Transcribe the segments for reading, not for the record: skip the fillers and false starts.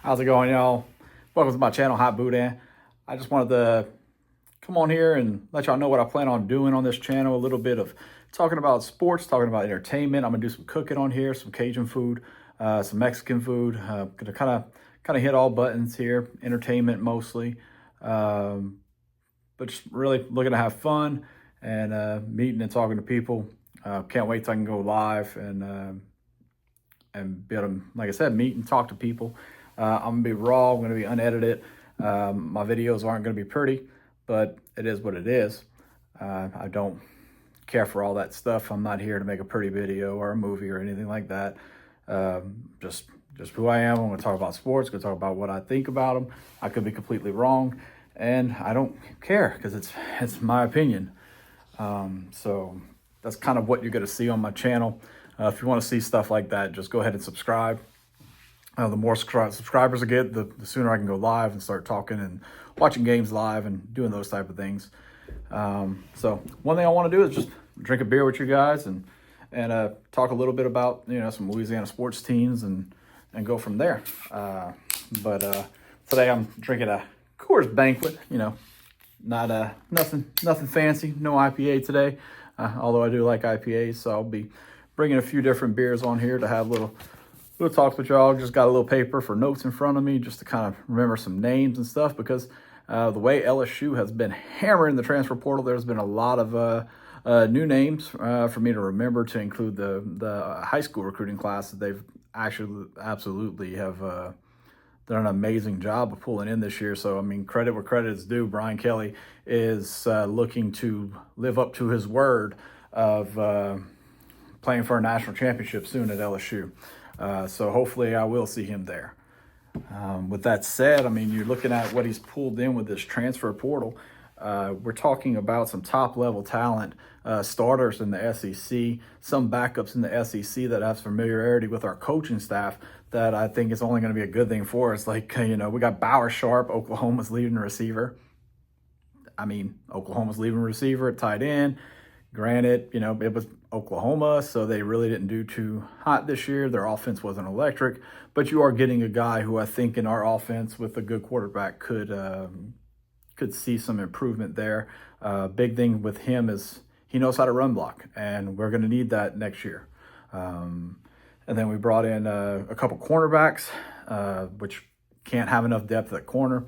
How's it going, y'all? Welcome to my channel, Hot Boudin. I just wanted to come on here and let y'all know what I plan on doing on this channel. A little bit of talking about sports, talking about entertainment. I'm gonna do some cooking on here, some Cajun food, some Mexican food. Gonna kind of hit all buttons here. Entertainment mostly, but just really looking to have fun and meeting and talking to people. Can't wait till I can go live and be able to, like I said, meet and talk to people. I'm gonna be raw. I'm gonna be unedited. My videos aren't gonna be pretty, but it is what it is. I don't care for all that stuff. I'm not here to make a pretty video or a movie or anything like that. Just who I am. I'm gonna talk about sports. Gonna talk about what I think about them. I could be completely wrong, and I don't care because it's my opinion. So that's kind of what you're gonna see on my channel. If you want to see stuff like that, just go ahead and subscribe. The more subscribers I get, the sooner I can go live and start talking and watching games live and doing those type of things. So one thing I want to do is just drink a beer with you guys and talk a little bit about some Louisiana sports teams and go from there. But today I'm drinking a Coors Banquet. Not nothing fancy. No IPA today, although I do like IPAs. So I'll be bringing a few different beers on here to have little talks with y'all. Just got a little paper for notes in front of me just to kind of remember some names and stuff, because the way LSU has been hammering the transfer portal, there's been a lot of new names for me to remember, to include the high school recruiting class that they've actually absolutely have done an amazing job of pulling in this year. So, I mean, credit where credit is due. Brian Kelly is looking to live up to his word of playing for a national championship soon at LSU. So hopefully I will see him there. With that said, I mean, you're looking at what he's pulled in with this transfer portal. We're talking about some top level talent, starters in the SEC, some backups in the SEC that have familiarity with our coaching staff that I think is only going to be a good thing for us. Like, we got Bauer Sharp, Oklahoma's leading receiver. I mean, Oklahoma's leading receiver at tight end. Granted, it was Oklahoma, so they really didn't do too hot this year. Their offense wasn't electric, but you are getting a guy who I think in our offense with a good quarterback could see some improvement there. Big thing with him is he knows how to run block, and we're going to need that next year. And then we brought in a couple cornerbacks, which can't have enough depth at corner.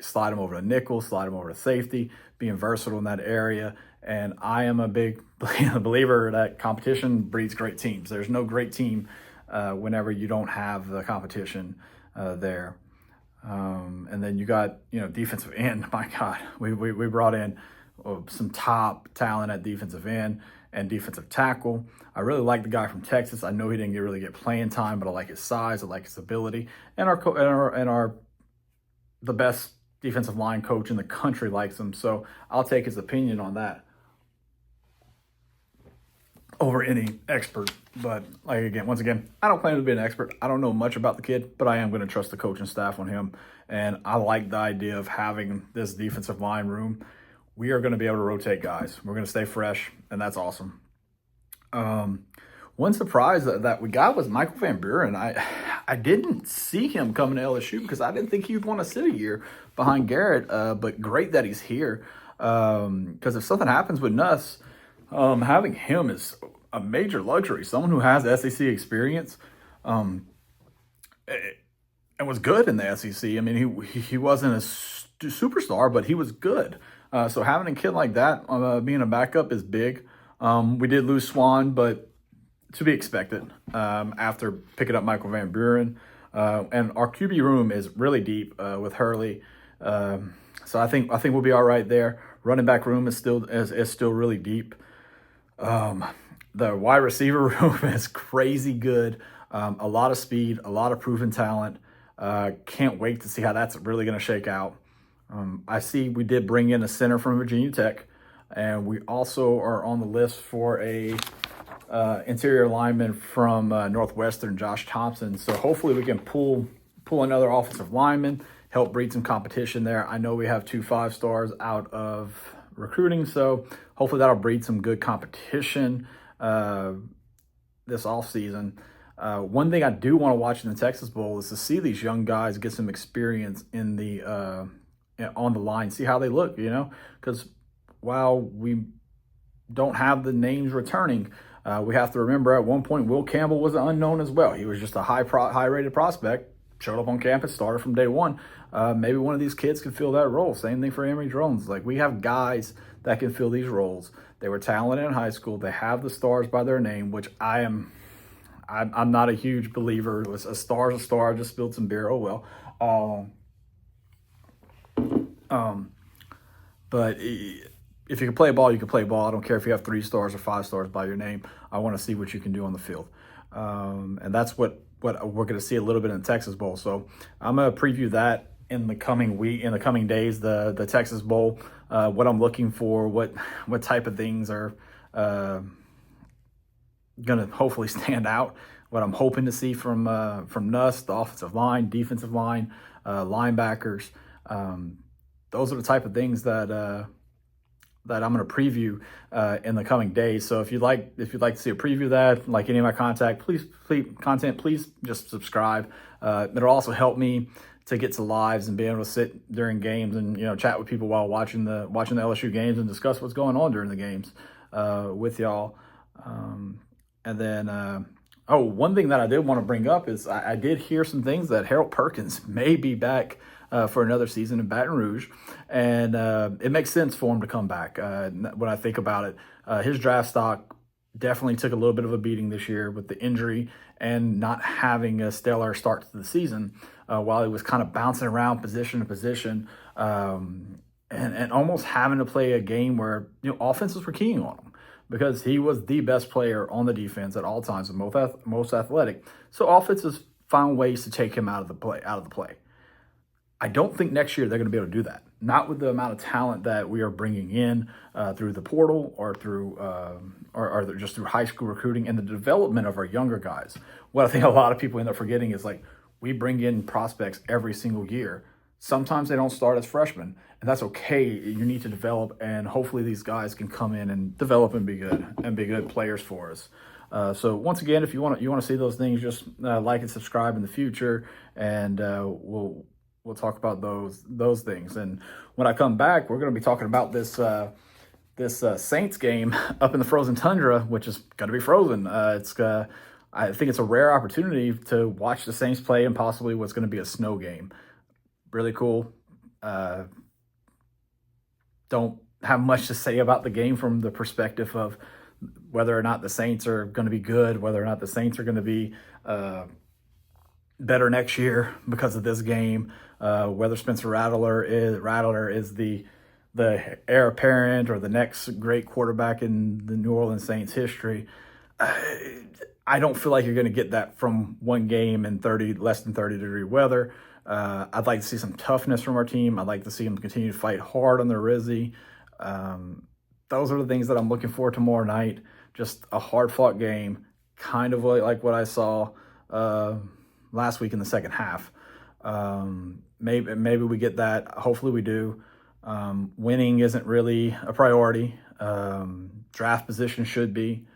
Slide him over to nickel, slide him over to safety, being versatile in that area. And I am a big believer that competition breeds great teams. There's no great team whenever you don't have the competition there. And then you got, defensive end. My God, we brought in some top talent at defensive end and defensive tackle. I really like the guy from Texas. I know he didn't really get playing time, but I like his size. I like his ability. And the best defensive line coach in the country likes him. So I'll take his opinion on that over any expert. But once again, I don't claim to be an expert. I don't know much about the kid, but I am going to trust the coaching staff on him. And I like the idea of having this defensive line room. We are going to be able to rotate guys. We're going to stay fresh, and that's awesome. One surprise that we got was Michael Van Buren. I didn't see him coming to LSU because I didn't think he'd want to sit a year behind Garrett, but great that he's here, because if something happens with Nuss, having him is a major luxury. Someone who has SEC experience, and was good in the SEC. I mean, he wasn't a superstar, but he was good. So having a kid like that being a backup is big. We did lose Swan, but to be expected after picking up Michael Van Buren. And our QB room is really deep with Hurley. So I think we'll be all right there. Running back room is still really deep. The wide receiver room is crazy good. A lot of speed, a lot of proven talent. Can't wait to see how that's really going to shake out. I see we did bring in a center from Virginia Tech, and we also are on the list for a interior lineman from Northwestern, Josh Thompson. So hopefully we can pull another offensive lineman, help breed some competition there. I know we have 2 5-stars out of recruiting, so hopefully that'll breed some good competition this offseason. One thing I do want to watch in the Texas Bowl is to see these young guys get some experience in the on the line, see how they look, because while we don't have the names returning, we have to remember at one point Will Campbell was an unknown as well. He was just a high rated prospect, showed up on campus, started from day one. Maybe one of these kids can fill that role. Same thing for Emory Drones. Like, we have guys that can fill these roles. They were talented in high school. They have the stars by their name, which I'm not a huge believer. It was a star's a star. I just spilled some beer. Oh well. But if you can play ball, you can play ball. I don't care if you have 3 stars or 5 stars by your name. I want to see what you can do on the field. And that's what we're going to see a little bit in the Texas Bowl. So I'm going to preview that in the coming days, the Texas Bowl, what I'm looking for, what type of things are going to hopefully stand out, what I'm hoping to see from Nuss, the offensive line, defensive line, linebackers. Those are the type of things that I'm going to preview in the coming days. So if you'd like to see a preview of that, like any of my please just subscribe. It'll also help me to get to lives and be able to sit during games and chat with people while watching the LSU games and discuss what's going on during the games with y'all. And then one thing that I did want to bring up is I did hear some things that Harold Perkins may be back for another season in Baton Rouge, and it makes sense for him to come back. When I think about it, his draft stock definitely took a little bit of a beating this year with the injury and not having a stellar start to the season, while he was kind of bouncing around position to position, and almost having to play a game where offenses were keying on him, because he was the best player on the defense at all times and most athletic. So offenses found ways to take him out of the play. I don't think next year they're going to be able to do that. Not with the amount of talent that we are bringing in through the portal or through or just through high school recruiting and the development of our younger guys. What I think a lot of people end up forgetting is, like, we bring in prospects every single year. Sometimes they don't start as freshmen, and that's okay. You need to develop, and hopefully these guys can come in and develop and be good players for us. So once again, if you want to see those things, just like and subscribe in the future, and we'll talk about those things. And when I come back, we're going to be talking about this Saints game up in the Frozen Tundra, which is going to be frozen. I think it's a rare opportunity to watch the Saints play and possibly what's going to be a snow game. Really cool. Don't have much to say about the game from the perspective of whether or not the Saints are going to be good, whether or not the Saints are going to be better next year because of this game, whether Spencer Rattler is the heir apparent or the next great quarterback in the New Orleans Saints history. I don't feel like you're going to get that from one game in less than 30-degree weather. I'd like to see some toughness from our team. I'd like to see them continue to fight hard on their Rizzy. Those are the things that I'm looking for tomorrow night. Just a hard-fought game, kind of like what I saw last week in the second half. Maybe we get that. Hopefully we do. Winning isn't really a priority. Draft position should be.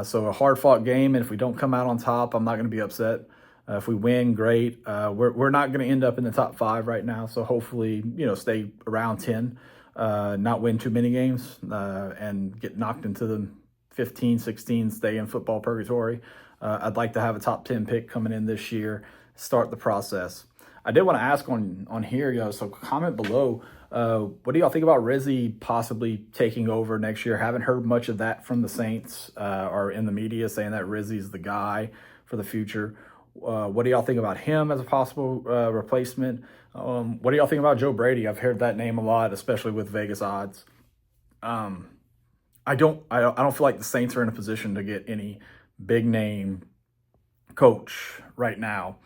So a hard-fought game, and if we don't come out on top, I'm not going to be upset. If we win, great. We're not going to end up in the top 5 right now, so hopefully, stay around 10, not win too many games, and get knocked into the 15, 16, stay in football purgatory. I'd like to have a top 10 pick coming in this year, start the process. I did want to ask on here, so comment below. What do y'all think about Rizzy possibly taking over next year? Haven't heard much of that from the Saints or in the media saying that Rizzy's the guy for the future. What do y'all think about him as a possible replacement? What do y'all think about Joe Brady? I've heard that name a lot, especially with Vegas odds. I don't feel like the Saints are in a position to get any big name coach right now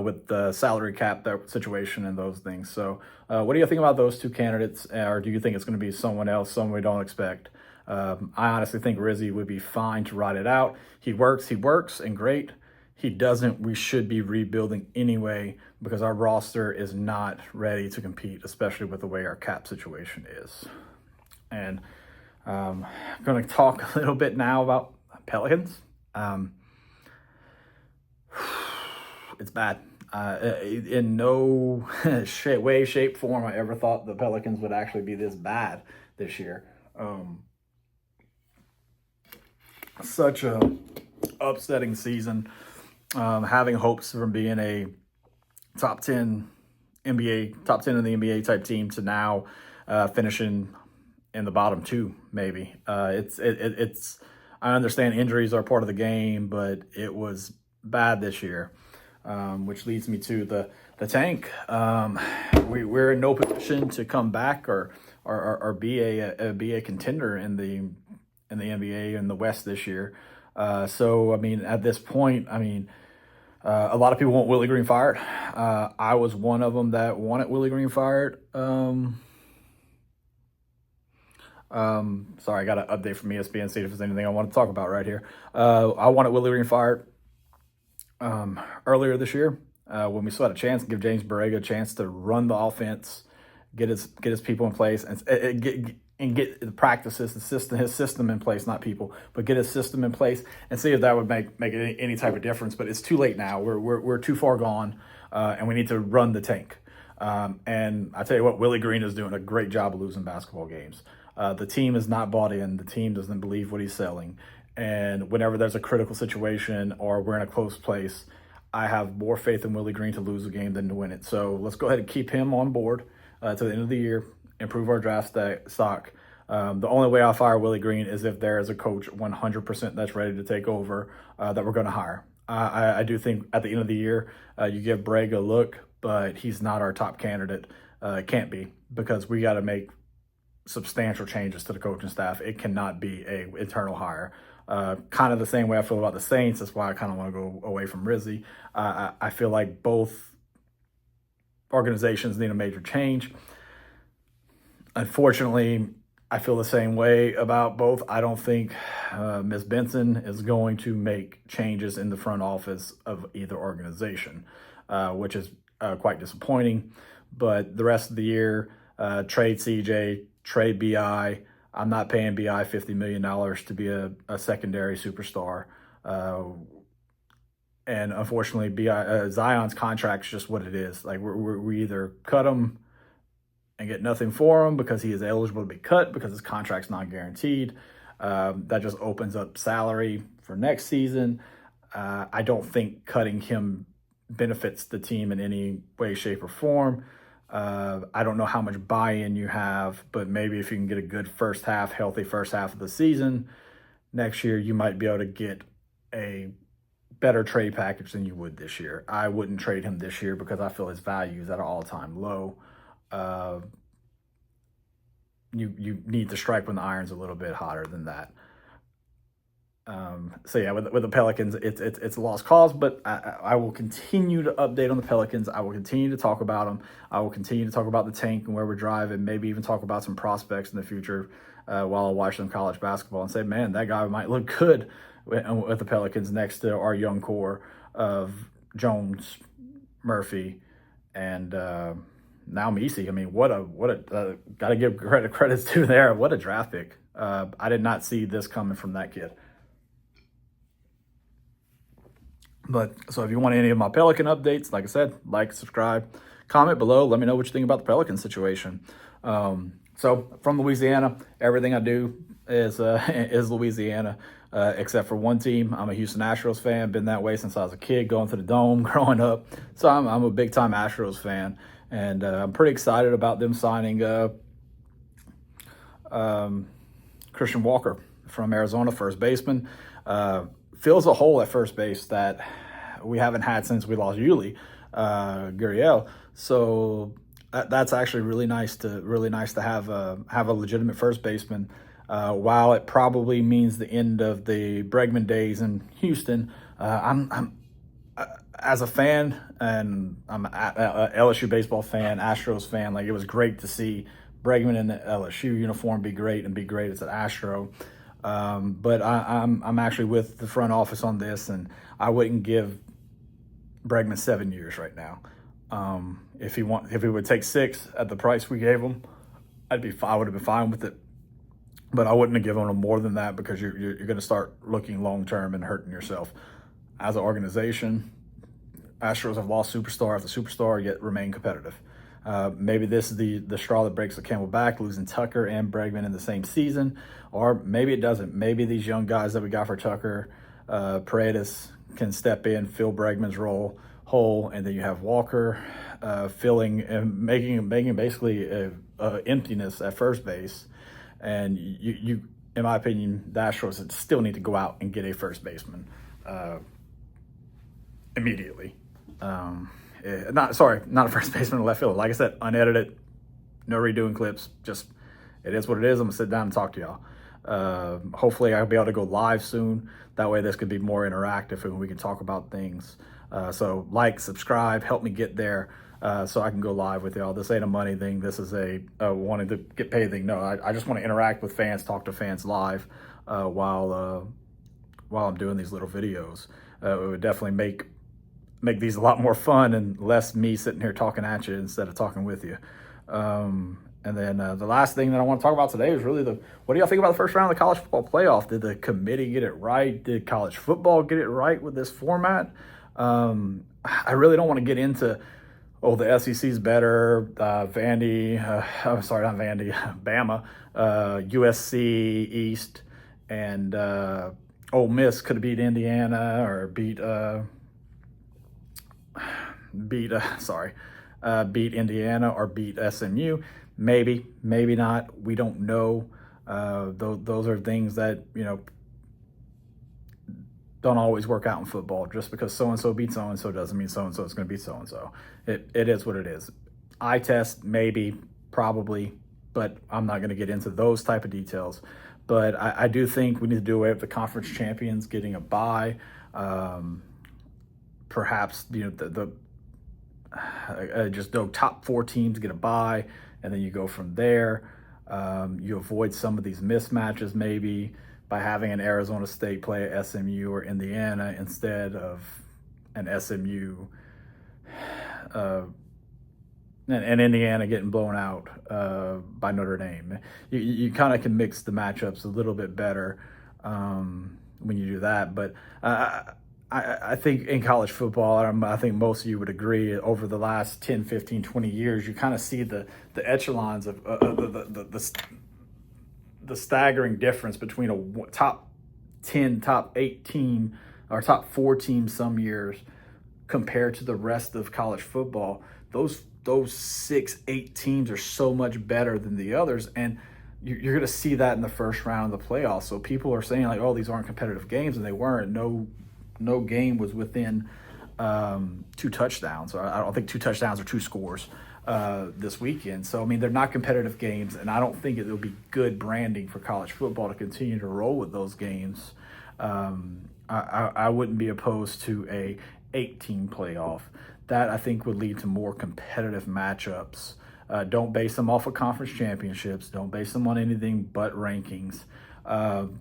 with the salary cap situation and those things. So what do you think about those two candidates? Or do you think it's going to be someone else, someone we don't expect? I honestly think Rizzy would be fine to ride it out. He works, and great. He doesn't, we should be rebuilding anyway, because our roster is not ready to compete, especially with the way our cap situation is. And I'm going to talk a little bit now about Pelicans. it's bad. In no way, shape, form, I ever thought the Pelicans would actually be this bad this year. Such a upsetting season. Having hopes from being a top 10 in the NBA type team to now finishing in the bottom two, maybe. It's. I understand injuries are part of the game, but it was bad this year, which leads me to the tank. We're in no position to come back or be a contender in the NBA and the West this year. So I mean, at this point, I mean, a lot of people want Willie Green fired. I was one of them that wanted Willie Green fired. Sorry, I got an update from ESPN, see if there's anything I want to talk about right here. I wanted Willie Green fired earlier this year when we still had a chance, give James Borrego a chance to run the offense, get his people in place, and get the practices, his system in place, not people, but get his system in place and see if that would make any type of difference. But it's too late now. We're too far gone, and we need to run the tank. And I tell you what, Willie Green is doing a great job of losing basketball games. The team is not bought in. The team doesn't believe what he's selling. And whenever there's a critical situation or we're in a close place, I have more faith in Willie Green to lose a game than to win it. So let's go ahead and keep him on board to the end of the year, improve our draft stock. The only way I'll fire Willie Green is if there is a coach 100% that's ready to take over that we're going to hire. I do think at the end of the year, you give Bragg a look, but he's not our top candidate. Can't be, because we got to make substantial changes to the coaching staff. It cannot be a internal hire. Kind of the same way I feel about the Saints. That's why I kind of want to go away from Rizzi. I feel like both organizations need a major change. Unfortunately, I feel the same way about both. I don't think Ms. Benson is going to make changes in the front office of either organization, which is quite disappointing. But the rest of the year, trade CJ, trade BI. I'm not paying BI $50 million to be a secondary superstar. And unfortunately, Zion's contract's just what it is. Like we either cut him and get nothing for him because he is eligible to be cut because his contract's not guaranteed. That just opens up salary for next season. I don't think cutting him benefits the team in any way, shape, or form. I don't know how much buy-in you have, but maybe if you can get a good healthy first half of the season, next year you might be able to get a better trade package than you would this year. I wouldn't trade him this year because I feel his value is at an all-time low. You need to strike when the iron's a little bit hotter than that. So yeah, with the Pelicans, it's a lost cause, but I will continue to update on the Pelicans. I will continue to talk about them. I will continue to talk about the tank and where we're driving, maybe even talk about some prospects in the future while I watch some college basketball and say, man, that guy might look good with the Pelicans next to our young core of Jones, Murphy, and now Messi. I mean, what a gotta give credits to there. What a draft pick. I did not see this coming from that kid. But so if you want any of my Pelican updates, like I said, like, subscribe, comment below. Let me know what you think about the Pelican situation. So from Louisiana, everything I do is Louisiana, except for one team. I'm a Houston Astros fan. Been that way since I was a kid, going to the Dome, growing up. So I'm a big-time Astros fan, and I'm pretty excited about them signing Christian Walker from Arizona, first baseman. Fills a hole at first base that we haven't had since we lost Yuli Gurriel. So that's actually really nice to have a legitimate first baseman. While it probably means the end of the Bregman days in Houston, I'm as a fan, and I'm a LSU baseball fan, Astros fan. Like, it was great to see Bregman in the LSU uniform be great as an Astro. But I'm actually with the front office on this, and I wouldn't give Bregman 7 years right now. If he would take 6 at the price we gave him, I would have been fine with it. But I wouldn't have given him more than that, because you're going to start looking long term and hurting yourself as an organization. Astros have lost superstar after superstar, yet remain competitive. Maybe this is the straw that breaks the camel back, losing Tucker and Bregman in the same season, or maybe it doesn't. Maybe these young guys that we got for Tucker, Paredes can step in, fill Bregman's hole, and then you have Walker filling and making basically a emptiness at first base. And you, in my opinion, the Astros still need to go out and get a first baseman immediately. Not a first baseman, a left fielder. Like I said, unedited, no redoing clips. Just, it is what it is. I'm gonna sit down and talk to y'all. Hopefully I'll be able to go live soon. That way this could be more interactive and we can talk about things. So like, subscribe, help me get there so I can go live with y'all. This ain't a money thing. This is a wanting to get paid thing. No, I just want to interact with fans, talk to fans live while I'm doing these little videos. It would definitely make these a lot more fun and less me sitting here talking at you instead of talking with you. And then the last thing that I want to talk about today is really what do y'all think about the first round of the college football playoff? Did the committee get it right? Did college football get it right with this format? I really don't want to get into, the SEC's better, I'm sorry, not Vandy, Bama, USC East, and Ole Miss could have beat Indiana or beat Indiana or beat SMU. Maybe not. We don't know. Those are things that, don't always work out in football. Just because so-and-so beat so-and-so doesn't mean so-and-so is going to beat so-and-so. It is what it is. Eye test, maybe, probably, but I'm not going to get into those type of details. But I do think we need to do away with the conference champions getting a bye. Perhaps, just the top 4 teams get a bye, and then you go from there. You avoid some of these mismatches maybe by having an Arizona State play at SMU or Indiana instead of an SMU and Indiana getting blown out by Notre Dame. You kind of can mix the matchups a little bit better when you do that. But I think in college football, I think most of you would agree, over the last 10, 15, 20 years, you kind of see the echelons of the staggering difference between a top 10, top 8 team or top 4 teams some years compared to the rest of college football. Those 6, 8 teams are so much better than the others, and you're going to see that in the first round of the playoffs. So people are saying like, oh, these aren't competitive games, and they weren't. No game was within 2 touchdowns. I don't think 2 touchdowns or 2 scores this weekend. So, I mean, they're not competitive games, and I don't think it'll be good branding for college football to continue to roll with those games. I wouldn't be opposed to a 8-team playoff. That, I think, would lead to more competitive matchups. Don't base them off of conference championships. Don't base them on anything but rankings. I'm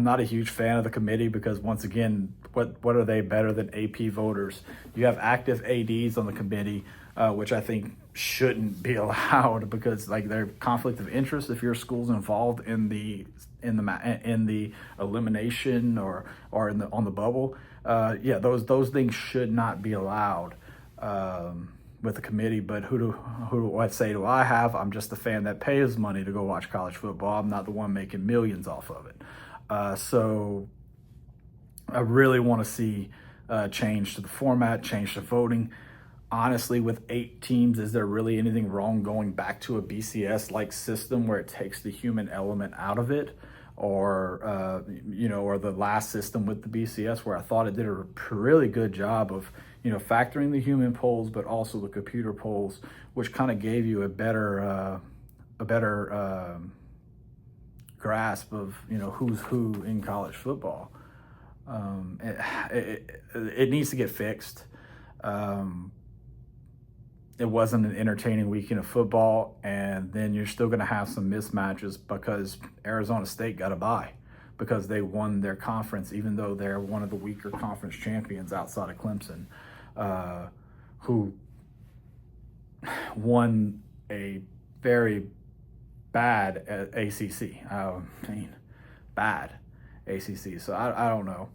not a huge fan of the committee because, once again, what are they better than AP voters? You have active ADs on the committee, which I think shouldn't be allowed because, like, they're conflict of interest if your school's involved in the elimination or on the bubble. Those things should not be allowed with the committee. But what say do I have? I'm just a fan that pays money to go watch college football. I'm not the one making millions off of it. So I really want to see change to the format, change to voting. Honestly, with 8 teams, is there really anything wrong going back to a BCS-like system where it takes the human element out of it? Or the last system with the BCS, where I thought it did a really good job of, factoring the human polls, but also the computer polls, which kind of gave you a better grasp of, who's who in college football. It needs to get fixed. It wasn't an entertaining weekend of football, and then you're still going to have some mismatches because Arizona State got a bye because they won their conference, even though they're one of the weaker conference champions outside of Clemson, who won a very bad ACC. Bad ACC. So I don't know.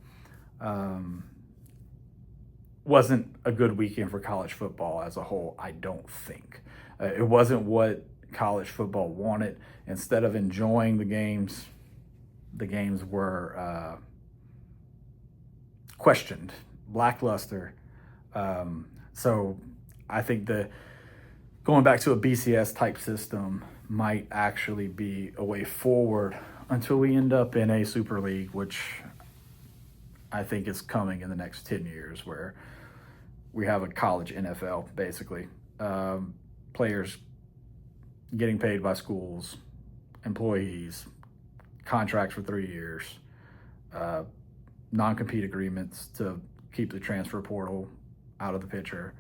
wasn't a good weekend for college football as a whole, I don't think. It wasn't what college football wanted. Instead of enjoying the games were questioned, lackluster. So I think that going back to a BCS type system might actually be a way forward until we end up in a Super League, which I think is coming in the next 10 years, where we have a college NFL, basically. Players getting paid by schools, employees, contracts for 3 years, non-compete agreements to keep the transfer portal out of the picture,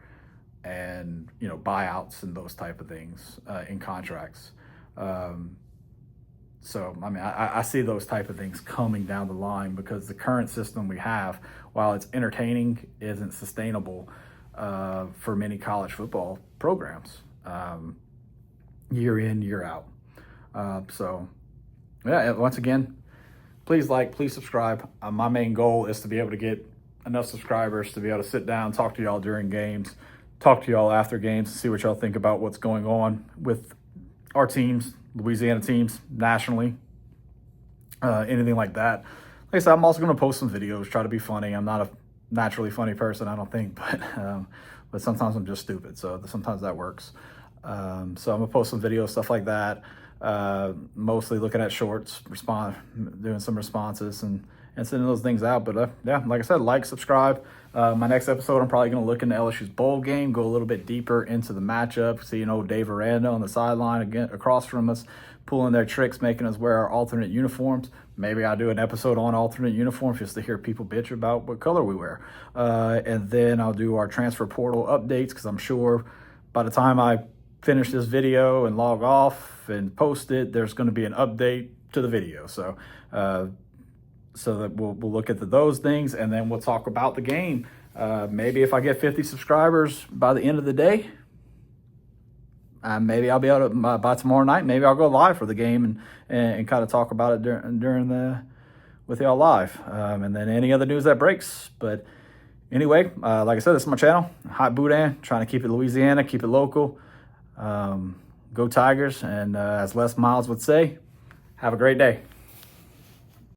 and buyouts and those type of things in contracts. So I mean, I see those type of things coming down the line, because the current system we have, while it's entertaining, isn't sustainable for many college football programs, year in, year out. So yeah, once again, please like, please subscribe. My main goal is to be able to get enough subscribers to be able to sit down, talk to y'all during games, talk to y'all after games, and see what y'all think about what's going on with our teams, Louisiana teams, nationally, anything like that. Like I said, I'm also going to post some videos, try to be funny. I'm not a naturally funny person, I don't think, but sometimes I'm just stupid, so sometimes that works. So I'm going to post some videos, stuff like that, mostly looking at shorts, doing some responses and sending those things out. But yeah, like I said, like, subscribe. My next episode, I'm probably going to look into LSU's bowl game, go a little bit deeper into the matchup. See, Dave Aranda on the sideline again across from us, pulling their tricks, making us wear our alternate uniforms. Maybe I'll do an episode on alternate uniforms just to hear people bitch about what color we wear. And then I'll do our transfer portal updates, because I'm sure by the time I finish this video and log off and post it, there's going to be an update to the video. So that we'll look at those things, and then we'll talk about the game. Maybe if I get 50 subscribers by the end of the day, maybe I'll be able to, by tomorrow night, maybe I'll go live for the game and kind of talk about it with y'all live. And then any other news that breaks. But anyway, like I said, this is my channel, Hot Boudin, trying to keep it Louisiana, keep it local. Go Tigers, and as Les Miles would say, have a great day.